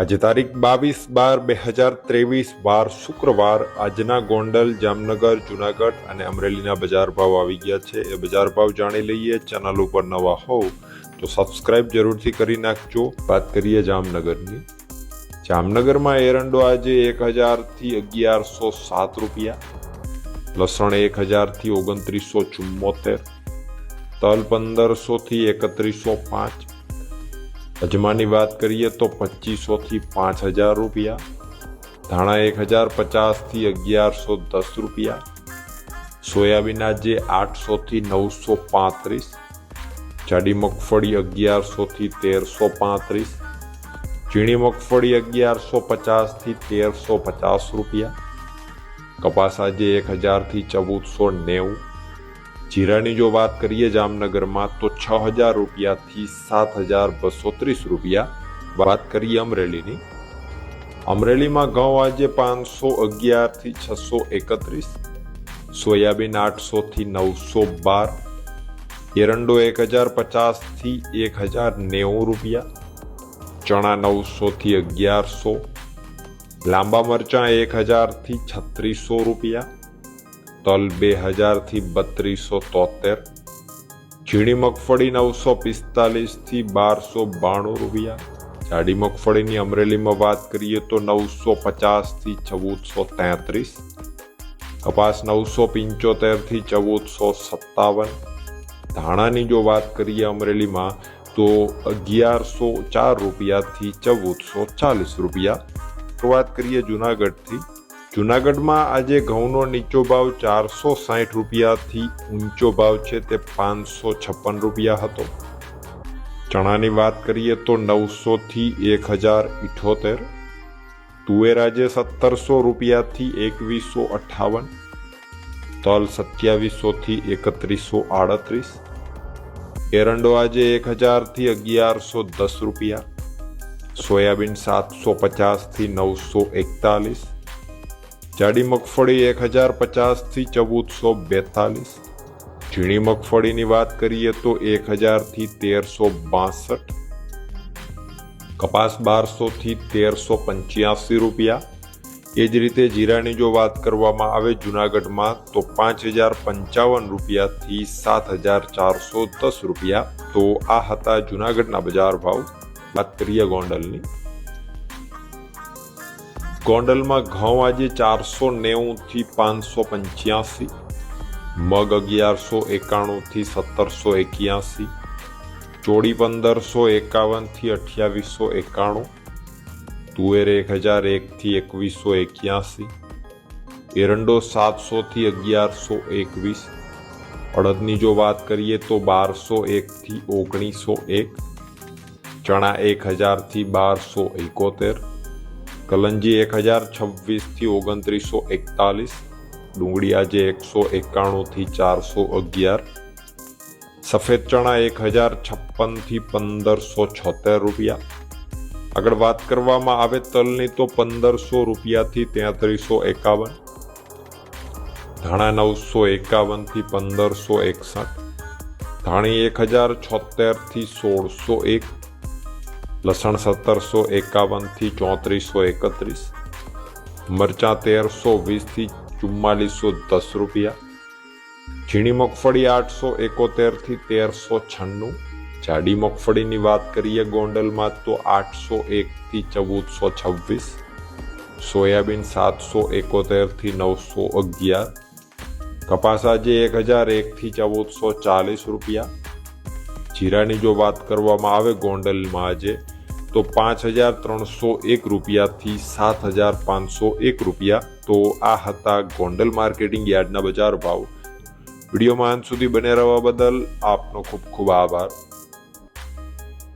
આજે તારીખ 22/12/2023 વાર શુક્રવાર આજના ગોંડલ, જામનગર, જુનાગઢ અને અમરેલીના બજાર ભાવ આવી ગયા છે। એ બજાર ભાવ જાણી લઈએ। ચેનલ ઉપર નવા હોવ તો સબસ્ક્રાઇબ જરૂરથી કરી નાખજો। વાત કરીએ જામનગરની। જામનગરમાં એરંડો આજે 1000 થી 1107 રૂપિયા, લસણ 1000 થી 2974, તલ 1500 થી 3105, અજમાની વાત કરીએ તો 2500 થી 5000 રૂપિયા, ધાણા 1050 થી 1110 રૂપિયા, સોયાબીન આજે 800 થી 935, જાડી મગફળી 1100 થી 1335, ઝીણી મગફળી 1150 થી 1350 રૂપિયા, કપાસ આજે 1000 થી 1490। જીરાની જો વાત કરીએ જામનગરમાં તો 6000 રૂપિયાથી 7230 રૂપિયા। વાત કરીએ અમરેલીની। અમરેલીમાં ઘઉં આજે 511 થી 631, સોયાબીન 800 થી 912, એરંડો 1050 થી 1090 રૂપિયા, ચણા 900 થી 1100, લાંબા મરચાં 1000 થી 3600 રૂપિયા, તલ 2000 થી 3273, ઝીણી મગફળી 945 થી 1292 રૂપિયા, જાડી મગફળીની અમરેલીમાં વાત કરીએ તો 950 થી 1433, કપાસ 975 થી 1457, ધાણાની જો વાત કરીએ અમરેલીમાં તો 1104 રૂપિયાથી 1440 રૂપિયા। વાત કરીએ જુનાગઢથી। જુનાગઢમાં આજે ઘઉંનો નીચો ભાવ 460 રૂપિયાથી ઊંચો ભાવ છે તે 556 રૂપિયા હતો। ચણાની વાત કરીએ તો 900 થી 1078, તુવેર આજે 1700 રૂપિયાથી 2158, તલ 2700 થી 3138, એરંડો આજે 1000 થી 1110 રૂપિયા, સોયાબીન 750 થી 941, જાડી મગફળી 1050 થી 1442, ઝીણી મગફળીની વાત કરીએ તો 1000 થી 1362, કપાસ 1200 થી 1385 રૂપિયા। એ જ રીતે જીરાની જો વાત કરવામાં આવે જુનાગઢમાં તો 5055 રૂપિયાથી 7410 રૂપિયા। તો આ હતા જુનાગઢના બજાર ભાવ। વાત કરીએ ગોંડલની। ગોંડલમાં ઘઉં આજે 490 થી 585, મગ 1191 થી 1781, ચોળી 1551 થી 2891, તુવેર 1001 થી 2181, એરંડો 700 થી 1121, અડદની જો વાત કરીએ તો 1201 થી 1901, ચણા 1000 થી 1271, કલંજી 1026 થી 2941, ડુંગળી આજે 191 થી 411, સફેદ ચણા 1056 થી 1576 રૂપિયા। આગળ વાત કરવામાં આવે તલની તો 1500 રૂપિયાથી 3351, ધાણા 951 થી 1561, ધાણી 1076 થી 1601, લસણ 1751 થી 3431, મરચાં 1320 થી 4410 રૂપિયા, ઝીણી મગફળી 871 થી 1396, જાડી મગફળીની વાત કરીએ ગોંડલમાં તો 801 થી 1426, સોયાબીન 771 થી 911, કપાસ આજે 1001 થી 1440 રૂપિયા। જીરાની જો વાત કરવામાં આવે ગોંડલમાં આજે તો 5301 રૂપિયાથી 7501 રૂપિયા। તો આ હતા ગોંડલ માર્કેટિંગ યાર્ડના બજાર ભાવ। વિડીયોમાં અંત સુધી બને રહેવા બદલ આપનો ખૂબ ખૂબ આભાર।